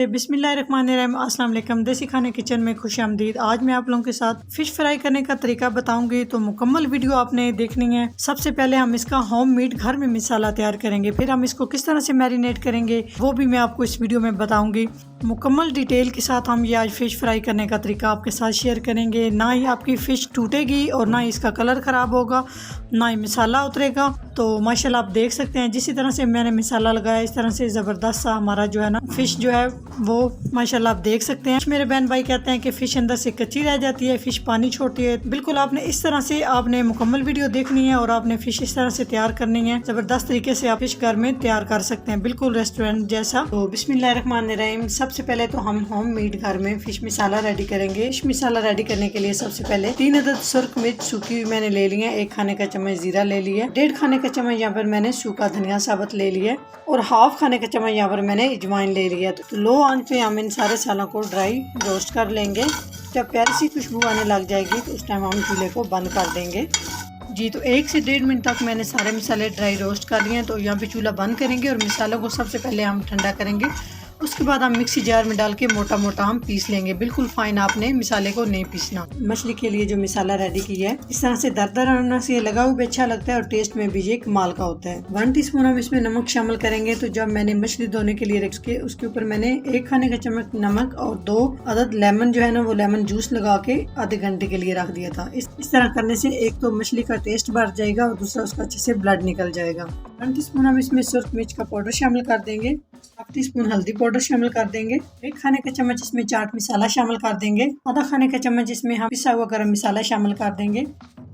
बिस्मिल्लाहिर्रहमानिर्रहीम, अस्सलाम वालेकुम। देसी खाने किचन में खुशामदीद। आज मैं आप लोगों के साथ फ़िश फ्राई करने का तरीका बताऊंगी, तो मुकम्मल वीडियो आपने देखनी है। सबसे पहले हम इसका होम मेड घर में मसाला तैयार करेंगे, फिर हम इसको किस तरह से मैरिनेट करेंगे वो भी मैं आपको इस वीडियो में बताऊंगी। मुकम्मल डिटेल के साथ हम ये आज फ़िश फ्राई करने का तरीका आपके साथ शेयर करेंगे। ना ही आपकी फ़िश टूटेगी और ना ही इसका कलर ख़राब होगा, ना ही मसाला उतरेगा। तो माशाल्लाह आप देख सकते हैं जिस तरह से मैंने मसाला लगाया, इस तरह से ज़बरदस्त सा हमारा जो है ना फ़िश जो है वो माशाल्लाह आप देख सकते हैं। मेरे बहन भाई कहते हैं कि फ़िश अंदर से कच्ची रह जाती है, फ़िश पानी छोड़ती है। बिल्कुल आपने इस तरह से आपने मुकम्मल वीडियो देखनी है और आपने फ़िश इस तरह से तैयार करनी है। ज़बरदस्त तरीके से आप फ़िश घर में तैयार कर सकते हैं, बिल्कुल रेस्टोरेंट जैसा। तो बिस्मिल्लाहिर्रहमानिर्रहीम, सबसे पहले तो हम होम मेड घर में फ़िश मसाला रेडी करेंगे। फ़िश मसाला रेडी करने के लिए सबसे पहले 3 अदद सुर्ख मिर्च सूखी हुई मैंने ले ली है, 1 खाने का चम्मच जीरा ले लिया, 1.5 खाने का चम्मच यहाँ पर मैंने सूखा धनिया साबुत ले लिया और 1/2 खाने का चम्मच यहाँ पर मैंने अजवाइन ले लिया। तो लो आंच पे हम इन सारे सालों को ड्राई रोस्ट कर लेंगे। जब प्यारी सी खुशबू आने लग जाएगी तो उस टाइम हम चूल्हे को बंद कर देंगे। जी, तो 1 से 1.5 मिनट तक मैंने सारे मसाले ड्राई रोस्ट कर लिए हैं। तो यहाँ पे चूल्हा बंद करेंगे और मसालों को सबसे पहले हम ठंडा करेंगे। उसके बाद हम मिक्सी जार में डाल के मोटा मोटा हम पीस लेंगे। बिल्कुल फाइन आपने मसाले को नहीं पीसना। मछली के लिए जो मसाला रेडी किया है इस तरह से दरदरा होना से लगा हुआ भी अच्छा लगता है और टेस्ट में भी ये कमाल का होता है। 1 टीस्पून हम इसमें नमक शामिल करेंगे। तो जब मैंने मछली धोने के लिए रख के उसके ऊपर मैंने 1 खाने का चम्मच नमक और 2 अदद लेमन जो है ना वो लेमन जूस लगा के आधे घंटे के लिए रख दिया था। इस तरह करने से एक तो मछली का टेस्ट बढ़ जाएगा और दूसरा उसका अच्छे से ब्लड निकल जाएगा। 1 टीस्पून हम इसमें सुर्ख मिर्च का पाउडर शामिल कर देंगे, 1 टीस्पून हल्दी पाउडर शामिल कर देंगे, 1 खाने का चम्मच इसमें चाट मसाला शामिल कर देंगे, आधा खाने का चम्मच इसमें हम पिसा हुआ गरम मसाला शामिल कर देंगे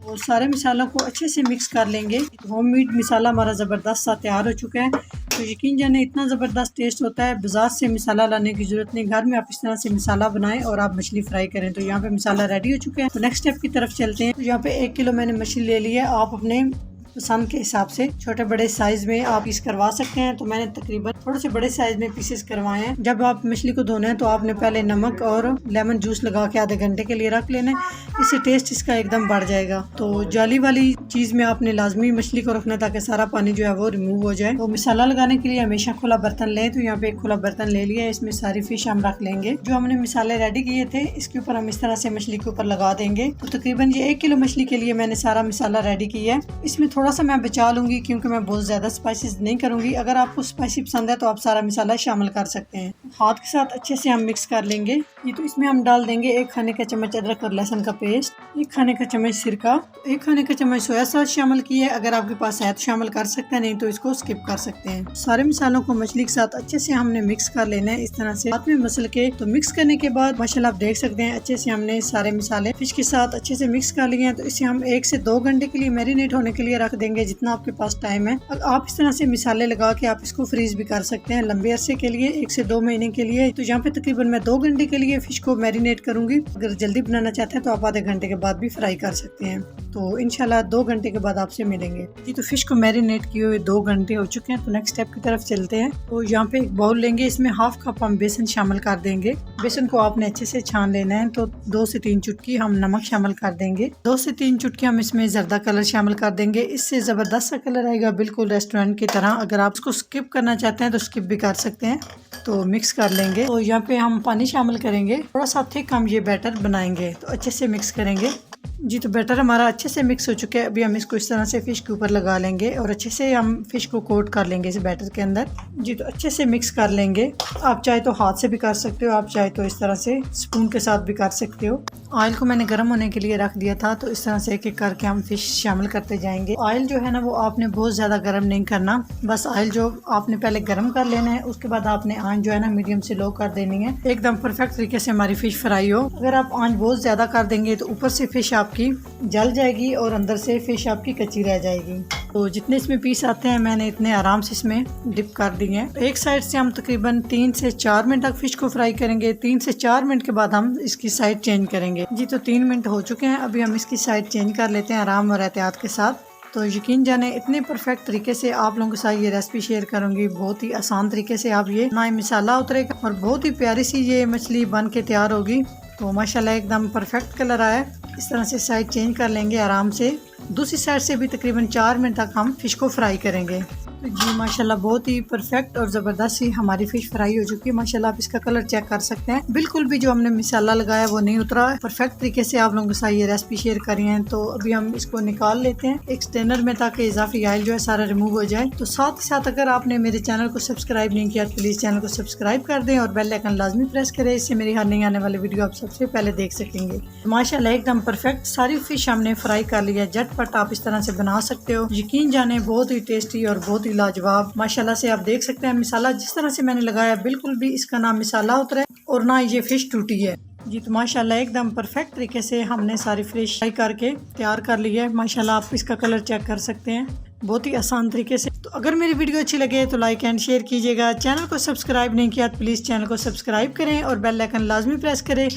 और सारे मसालों को अच्छे से मिक्स कर लेंगे। होममेड मसाला हमारा ज़बरदस्त सा तैयार हो चुका है। तो यकीन जाने इतना ज़बरदस्त टेस्ट होता है, बाजार से मसाला लाने की ज़रूरत नहीं। घर में आप इस तरह से मसाला बनाएं और आप मछली फ्राई करें। तो यहाँ पे मसाला रेडी हो चुका है। तो नेक्स्ट स्टेप की तरफ चलते हैं। तो यहाँ पे 1 किलो मैंने मछली ले ली है। आप अपने पसंद के हिसाब से छोटे बड़े साइज में आप पीस करवा सकते हैं। तो मैंने तकरीबन थोड़े से बड़े साइज में पीसेस करवाए हैं। जब आप मछली को धोना है तो आपने पहले नमक और लेमन जूस लगा के आधे घंटे के लिए रख लेना है, इससे टेस्ट इसका एकदम बढ़ जाएगा। तो जाली वाली चीज में आपने लाजमी मछली को रखना ताकि सारा पानी जो है वो रिमूव हो जाए। तो मसाला लगाने के लिए हमेशा खुला बर्तन लें। तो यहाँ पे एक खुला बर्तन ले लिया है, इसमें सारी फिश हम रख लेंगे। जो हमने मसाले रेडी किए थे इसके ऊपर हम इस तरह से मछली के ऊपर लगा देंगे। तो तकरीबन ये 1 किलो मछली के लिए मैंने सारा मसाला रेडी किया है। इसमें थोड़ा सा मैं बचा लूंगी क्योंकि मैं बहुत ज्यादा स्पाइसेस नहीं करूंगी। अगर आपको स्पाइसी पसंद है तो आप सारा मसाला शामिल कर सकते हैं। हाथ के साथ अच्छे से हम मिक्स कर लेंगे। ये तो इसमें हम डाल देंगे 1 खाने का चम्मच अदरक और लहसुन का पेस्ट, 1 खाने का चम्मच सिरका, 1 खाने का चम्मच सोया सॉस शामिल किया है। अगर आपके पास है तो शामिल कर सकते हैं, नहीं तो इसको स्किप कर सकते हैं। सारे मसालों को मछली के साथ अच्छे से हमने मिक्स कर लेना है, इस तरह से हाथ में मसल के। तो मिक्स करने के बाद माशाल्लाह आप देख सकते हैं अच्छे से हमने सारे मसाले फिश के साथ अच्छे से मिक्स कर लिए हैं। तो इसे हम 1 से 2 घंटे के लिए मैरिनेट होने के लिए रख देंगे, जितना आपके पास टाइम है। आप इस तरह से मसाले लगा के आप इसको फ्रीज भी कर सकते हैं लंबे अरसे के लिए, 1 से 2 महीने के लिए। तो यहाँ पे तकरीबन मैं 2 घंटे के लिए फिश को मैरिनेट करूंगी। अगर जल्दी बनाना चाहते हैं तो आप आधे घंटे के बाद भी फ्राई कर सकते हैं। तो इंशाल्लाह 2 घंटे के बाद आपसे मिलेंगे। जी, तो फिश को मैरिनेट किए हुए 2 घंटे हो चुके हैं। तो नेक्स्ट स्टेप की तरफ चलते हैं। तो यहाँ पे एक बाउल लेंगे, इसमें 1/2 कप हम बेसन शामिल कर देंगे। बेसन को आपने अच्छे से छान लेना है। तो 2 से 3 चुटकी हम नमक शामिल कर देंगे, 2 से 3 चुटकी हम इसमें जर्दा कलर शामिल कर देंगे। इससे जबरदस्त सा कलर आएगा, बिल्कुल रेस्टोरेंट की तरह। अगर आप इसको स्किप करना चाहते हैं तो स्किप भी कर सकते हैं। तो मिक्स कर लेंगे। तो यहाँ पे हम पानी शामिल करेंगे, थोड़ा सा थिक हम ये बैटर बनाएंगे। तो अच्छे से मिक्स करेंगे। जी, तो बैटर हमारा अच्छे से मिक्स हो चुका है। अभी हम इसको इस तरह से फिश के ऊपर लगा लेंगे और अच्छे से हम फिश को कोट कर लेंगे इस बैटर के अंदर। जी, तो अच्छे से मिक्स कर लेंगे। आप चाहे तो हाथ से भी कर सकते हो, आप चाहे तो इस तरह से स्पून के साथ भी कर सकते हो। ऑयल को मैंने गर्म होने के लिए रख दिया था। तो इस तरह से एक एक करके हम फिश शामिल करते जाएंगे। ऑयल जो है ना वो आपने बहुत ज्यादा गर्म नहीं करना, बस ऑयल जो आपने पहले गर्म कर लेना है, उसके बाद आपने आंच जो है ना मीडियम से लो कर देनी है, एकदम परफेक्ट तरीके से हमारी फिश फ्राई हो। अगर आप आंच बहुत ज्यादा कर देंगे तो ऊपर से फिश आपकी जल जाएगी और अंदर से फिश आपकी कच्ची रह जाएगी। तो जितने इसमें पीस आते हैं मैंने इतने आराम से इसमें डिप कर दिए हैं। एक साइड से हम तकरीबन 3 से 4 मिनट तक फिश को फ्राई करेंगे। 3 से 4 मिनट के बाद हम इसकी साइड चेंज करेंगे। जी, तो 3 मिनट हो चुके हैं। अभी हम इसकी साइड चेंज कर लेते हैं आराम और एहतियात के साथ। तो यकीन जाने इतने परफेक्ट तरीके से आप लोगों के साथ ये रेसिपी शेयर करूंगी। बहुत ही आसान तरीके से आप ये ना ही मसाला उतरेगा और बहुत ही प्यारी सी ये मछली बन के तैयार होगी। तो माशाल्लाह एकदम परफेक्ट कलर आया। इस तरह से साइड चेंज कर लेंगे आराम से। दूसरी साइड से भी तकरीबन 4 मिनट तक हम फिश को फ्राई करेंगे। जी माशाल्लाह बहुत ही परफेक्ट और ज़बरदस्त सी हमारी फिश फ्राई हो चुकी है। माशाल्लाह आप इसका कलर चेक कर सकते हैं, बिल्कुल भी जो हमने मसाला लगाया वो नहीं उतरा। परफेक्ट तरीके से आप लोगों के साथ ये रेसिपी शेयर करी है। तो अभी हम इसको निकाल लेते हैं एक स्ट्रेनर में ताकि इजाफी ऑयल जो है सारा रिमूव हो जाए। तो साथ ही साथ अगर आपने मेरे चैनल को सब्सक्राइब नहीं किया तो प्लीज़ चैनल को सब्सक्राइब कर दें और बेल आइकन लाजमी प्रेस करें, इससे मेरी हर नई आने वाली वीडियो आप सबसे पहले देख सकेंगे। माशाल्लाह एकदम परफेक्ट सारी फिश हमने फ्राई कर लिया। झटपट आप इस तरह से बना सकते हो, यकीन जाने बहुत ही टेस्टी और बहुत ही लाजवाब। माशाल्लाह से आप देख सकते हैं मसाला जिस तरह से मैंने लगाया बिल्कुल भी इसका ना मसाला उतरा है और ना ये फिश टूटी है। जी तो माशाल्लाह एकदम परफेक्ट तरीके से हमने सारी फिश फ्राई करके तैयार कर ली है। माशाल्लाह आप इसका कलर चेक कर सकते हैं बहुत ही आसान तरीके से। तो अगर मेरी वीडियो अच्छी लगे तो लाइक एंड शेयर कीजिएगा। चैनल को सब्सक्राइब नहीं किया तो प्लीज़ चैनल को सब्सक्राइब करें और बेल आइकन लाजमी प्रेस करें,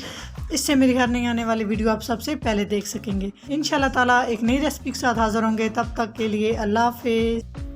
इससे मेरी हर नई आने वाली वीडियो आप सबसे पहले देख सकेंगे। इंशाल्लाह ताला एक नई रेसिपी के साथ हाजिर होंगे, तब तक के लिए अल्लाह हाफिज़।